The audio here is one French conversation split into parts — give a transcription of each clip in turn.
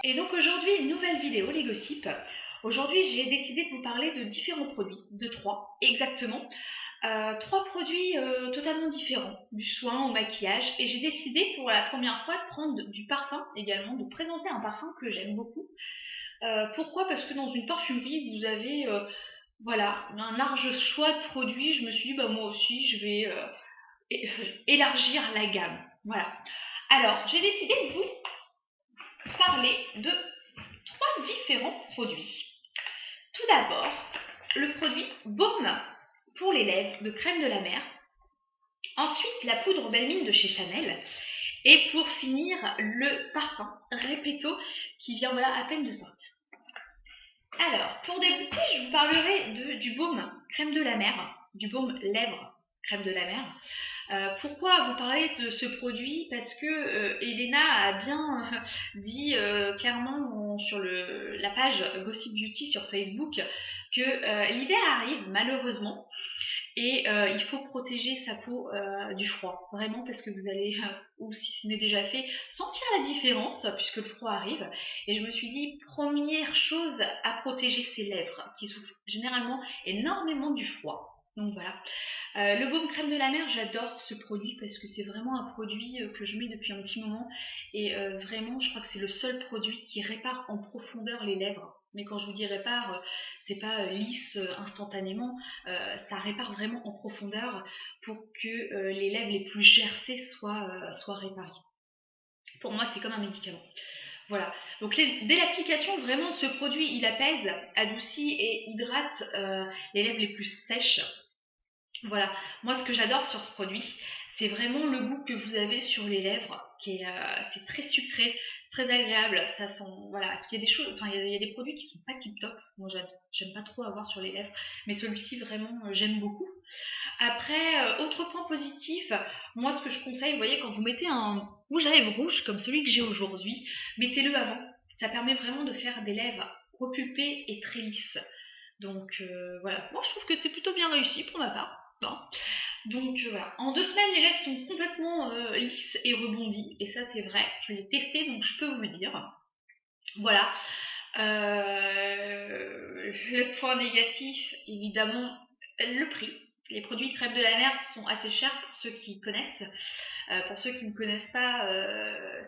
Et donc aujourd'hui, une nouvelle vidéo, les gossips. Aujourd'hui, j'ai décidé de vous parler de différents produits, de trois exactement. Trois produits totalement différents, du soin au maquillage. Et j'ai décidé pour la première fois de prendre du parfum également, de présenter un parfum que j'aime beaucoup. Pourquoi? Parce que dans une parfumerie, vous avez voilà, un large choix de produits. Je me suis dit, bah, moi aussi, je vais élargir la gamme. Voilà. Alors, j'ai décidé de vous parler de trois différents produits. Tout d'abord, le produit Baume pour les lèvres de Crème de la Mer. Ensuite, la poudre Belle Mine de chez Chanel. Et pour finir, le parfum Repetto qui vient voilà, à peine de sortir. Alors, pour débuter, je vous parlerai du baume Crème de la Mer, du baume lèvres Crème de la Mer. Pourquoi vous parler de ce produit? Parce que Elena a bien dit clairement sur la page Gossip Beauty sur Facebook que l'hiver arrive malheureusement et il faut protéger sa peau du froid, vraiment, parce que vous allez, ou si ce n'est déjà fait, sentir la différence puisque le froid arrive. Et je me suis dit, première chose à protéger ses lèvres qui souffrent généralement énormément du froid. Donc voilà. Le baume Crème de la Mer, j'adore ce produit parce que c'est vraiment un produit que je mets depuis un petit moment et vraiment je crois que c'est le seul produit qui répare en profondeur les lèvres. Mais quand je vous dis répare, c'est pas lisse instantanément, ça répare vraiment en profondeur pour que les lèvres les plus gercées soient réparées. Pour moi, c'est comme un médicament. Voilà, donc dès l'application, vraiment, ce produit, il apaise, adoucit et hydrate les lèvres les plus sèches. Voilà, moi ce que j'adore sur ce produit, c'est vraiment le goût que vous avez sur les lèvres, qui est c'est très sucré, très agréable. Ça sent, voilà, parce qu'il y a des choses, enfin il y a des produits qui sont pas tip top. Moi j'aime pas trop avoir sur les lèvres, mais celui-ci vraiment j'aime beaucoup. Après, autre point positif, moi ce que je conseille, vous voyez, quand vous mettez un rouge à lèvres rouge comme celui que j'ai aujourd'hui, mettez-le avant. Ça permet vraiment de faire des lèvres repulpées et très lisses. Donc voilà, moi je trouve que c'est plutôt bien réussi pour ma part. Bon. Donc voilà, en 2 semaines les lèvres sont complètement lisses et rebondies, et ça c'est vrai, je l'ai testé donc je peux vous le dire. Voilà. Le point négatif, évidemment, le prix. Les produits Crème de la Mer sont assez chers pour ceux qui connaissent. Pour ceux qui ne connaissent pas,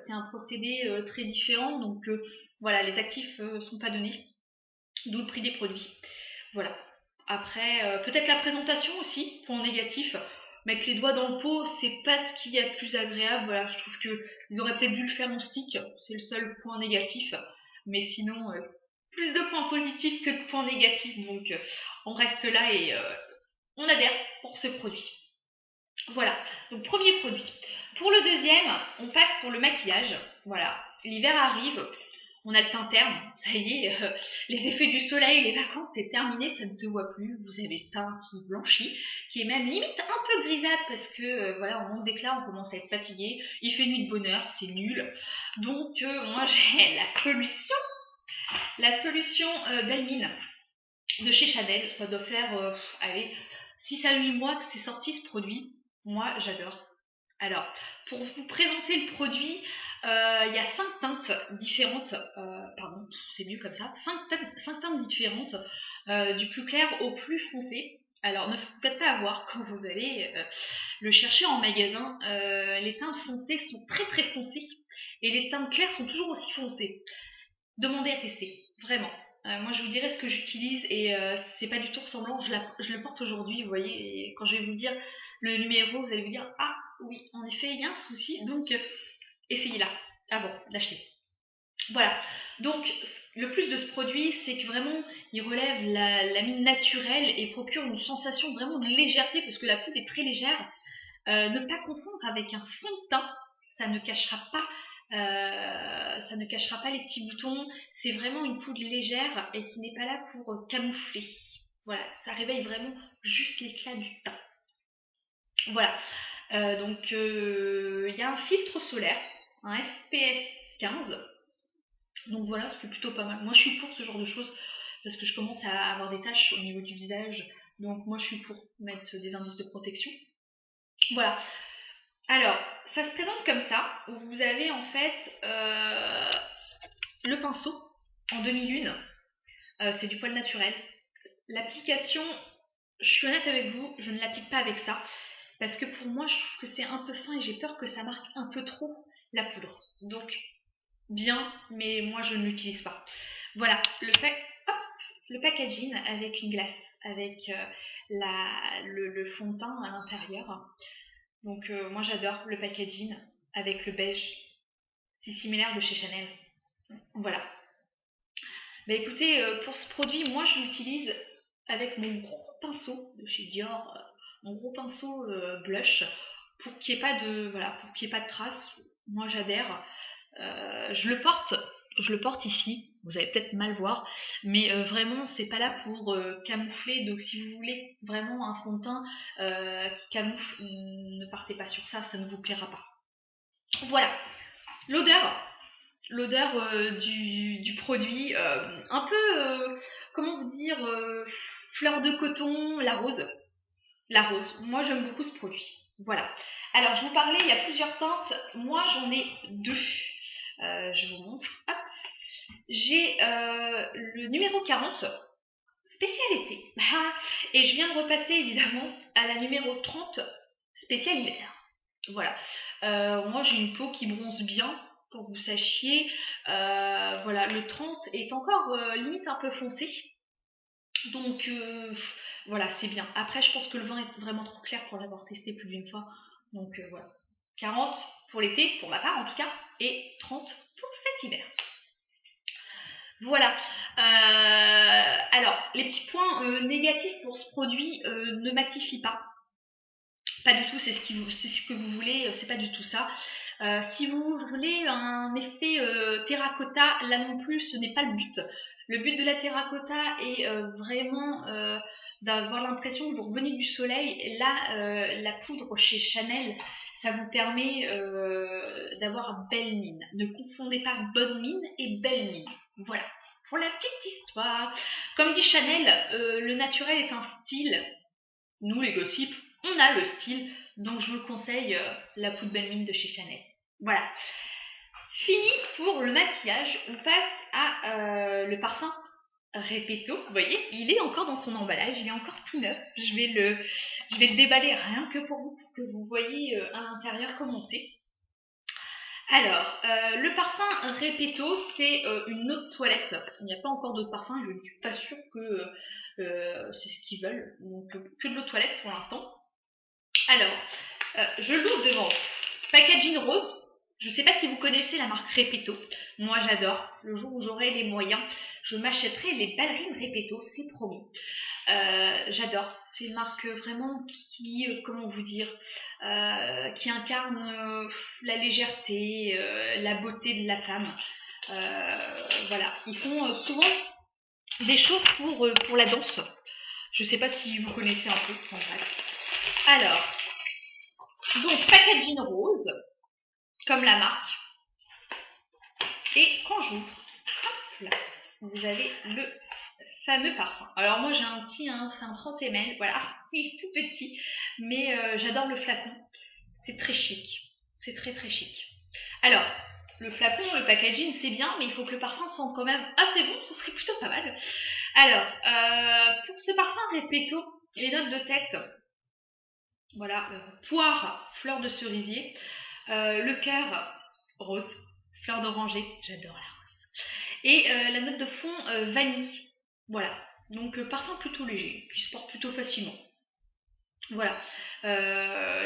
c'est un procédé très différent, donc voilà, les actifs ne sont pas donnés, d'où le prix des produits. Voilà. Après, peut-être la présentation aussi, point négatif. Mettre les doigts dans le pot, c'est pas ce qu'il y a de plus agréable. Voilà, je trouve qu'ils auraient peut-être dû le faire en stick, c'est le seul point négatif. Mais sinon, plus de points positifs que de points négatifs. Donc, on reste là et on adhère pour ce produit. Voilà, donc premier produit. Pour le deuxième, on passe pour le maquillage. Voilà, l'hiver arrive, on a le teint terne, ça y est, les effets du soleil, les vacances, c'est terminé, ça ne se voit plus. Vous avez le teint qui blanchit, qui est même limite un peu grisâtre parce que voilà, on manque d'éclat, on commence à être fatigué. Il fait nuit de bonheur, c'est nul. Donc moi j'ai la solution Belle Mine de chez Chanel. Ça doit faire allez, 6 à 8 mois que c'est sorti ce produit. Moi j'adore. Alors, pour vous présenter le produit, il y a 5 teintes différentes, pardon, c'est mieux comme ça, 5 teintes différentes, du plus clair au plus foncé. Alors, ne vous faites pas avoir quand vous allez le chercher en magasin. Les teintes foncées sont très très foncées et les teintes claires sont toujours aussi foncées. Demandez à tester, vraiment. Moi, je vous dirai ce que j'utilise et c'est pas du tout ressemblant. Je le porte aujourd'hui, vous voyez. Et quand je vais vous dire le numéro, vous allez vous dire ah oui, en effet, il y a un souci. Donc, essayez-la avant d'acheter. Voilà. Donc, le plus de ce produit, c'est que vraiment, il relève la mine naturelle et procure une sensation vraiment de légèreté parce que la poudre est très légère. Ne pas confondre avec un fond de teint, ça ne cachera pas les petits boutons. C'est vraiment une poudre légère et qui n'est pas là pour camoufler. Voilà, ça réveille vraiment juste l'éclat du teint. Voilà, donc il y a un filtre solaire, un FPS 15. Donc voilà, c'est plutôt pas mal. Moi je suis pour ce genre de choses parce que je commence à avoir des taches au niveau du visage. Donc moi je suis pour mettre des indices de protection. Voilà. Alors, ça se présente comme ça. Vous avez en fait le pinceau en demi-lune, c'est du poil naturel. L'application, je suis honnête avec vous, je ne l'applique pas avec ça, parce que pour moi, je trouve que c'est un peu fin et j'ai peur que ça marque un peu trop la poudre. Donc, bien, mais moi je ne l'utilise pas. Voilà, le packaging avec une glace, avec le fond de teint à l'intérieur. Donc moi j'adore le packaging avec le beige. C'est similaire de chez Chanel. Voilà. Bah écoutez, pour ce produit, moi je l'utilise avec mon gros pinceau de chez Dior, mon gros pinceau blush, pour qu'il n'y ait pas de, voilà, pour qu'il n'y ait pas de traces. Moi j'adhère. Je le porte ici. Vous allez peut-être mal voir, mais vraiment c'est pas là pour camoufler. Donc si vous voulez vraiment un fond de teint qui camoufle, ne partez pas sur ça, ça ne vous plaira pas. Voilà. L'odeur du produit, un peu, comment vous dire, fleur de coton, la rose. La rose, moi j'aime beaucoup ce produit. Voilà. Alors je vous parlais, il y a plusieurs teintes. Moi j'en ai deux. Je vous montre. Hop. J'ai le numéro 40, spécialité. Et je viens de repasser évidemment à la numéro 30, spécial hiver. Voilà. Moi j'ai une peau qui bronze bien, pour que vous sachiez. Voilà, le 30 est encore limite un peu foncé. Donc voilà, c'est bien. Après, je pense que le vin est vraiment trop clair pour l'avoir testé plus d'une fois. Donc voilà. 40 pour l'été, pour ma part en tout cas, et 30 pour cet hiver. Voilà. Alors, les petits points négatifs pour ce produit, ne matifie pas. Pas du tout, c'est ce que vous voulez, c'est pas du tout ça. Si vous voulez un effet terracotta, là non plus, ce n'est pas le but. Le but de la terracotta est vraiment d'avoir l'impression que vous revenez du soleil. Là, la poudre chez Chanel, ça vous permet d'avoir belle mine. Ne confondez pas bonne mine et belle mine. Voilà, pour la petite histoire. Comme dit Chanel, le naturel est un style. Nous, les gossips, on a le style. Donc, je vous conseille la poudre belle mine de chez Chanel. Voilà. Fini pour le maquillage. On passe à le parfum Repetto. Vous voyez, il est encore dans son emballage. Il est encore tout neuf. Je vais le déballer rien que pour que vous voyez à l'intérieur comment c'est. Alors, le parfum Repetto, c'est une eau de toilette. Il n'y a pas encore d'autres parfums. Je ne suis pas sûre que c'est ce qu'ils veulent. Donc, que de l'eau de toilette pour l'instant. Alors, je l'ouvre devant packaging rose. Je ne sais pas si vous connaissez la marque Repetto. Moi, j'adore. Le jour où j'aurai les moyens, je m'achèterai les ballerines Repetto, c'est promis. J'adore. C'est une marque vraiment qui, comment vous dire, qui incarne la légèreté, la beauté de la femme. Voilà. Ils font souvent des choses pour la danse. Je ne sais pas si vous connaissez un peu. En bref. Alors, donc packaging rose, comme la marque. Et quand j'ouvre, là, vous avez le fameux parfum. Alors moi j'ai un petit, hein, c'est un 30 ml, voilà, il est tout petit, mais j'adore le flacon. C'est très chic, c'est très très chic. Alors, le flacon, le packaging, c'est bien, mais il faut que le parfum sente quand même assez bon, ce serait plutôt pas mal. Alors, pour ce parfum Repetto, les notes de tête, voilà, poire, fleur de cerisier, le cœur, rose, fleur d'oranger, j'adore la rose, et la note de fond, vanille. Voilà, donc parfum plutôt léger, qui se porte plutôt facilement. Voilà,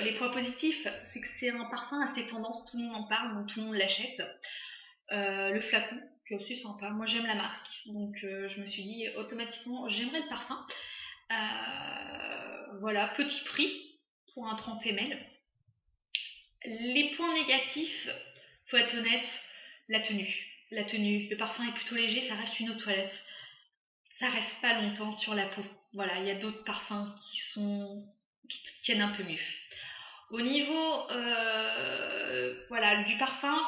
les points positifs, c'est que c'est un parfum assez tendance, tout le monde en parle, donc tout le monde l'achète. Le flacon, qui est aussi sympa, moi j'aime la marque, donc je me suis dit automatiquement j'aimerais le parfum. Voilà, petit prix pour un 30 ml. Les points négatifs, faut être honnête, la tenue. Le parfum est plutôt léger, ça reste une eau de toilette. Ça reste pas longtemps sur la peau. Voilà, il y a d'autres parfums qui tiennent un peu mieux. Au niveau voilà, du parfum,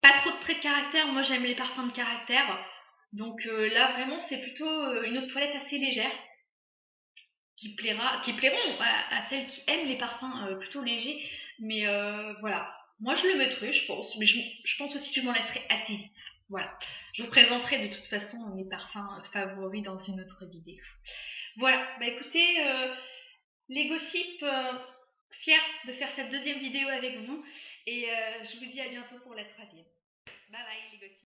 pas trop de traits de caractère. Moi j'aime les parfums de caractère. Donc là vraiment c'est plutôt une eau de toilette assez légère qui plairont à celles qui aiment les parfums plutôt légers. Mais voilà, moi je le mettrai, je pense. Mais je pense aussi que je m'en laisserai assez vite. Voilà, je vous présenterai de toute façon mes parfums favoris dans une autre vidéo. Voilà, bah écoutez, les gossips, fiers de faire cette deuxième vidéo avec vous et je vous dis à bientôt pour la troisième. Bye bye les gossips.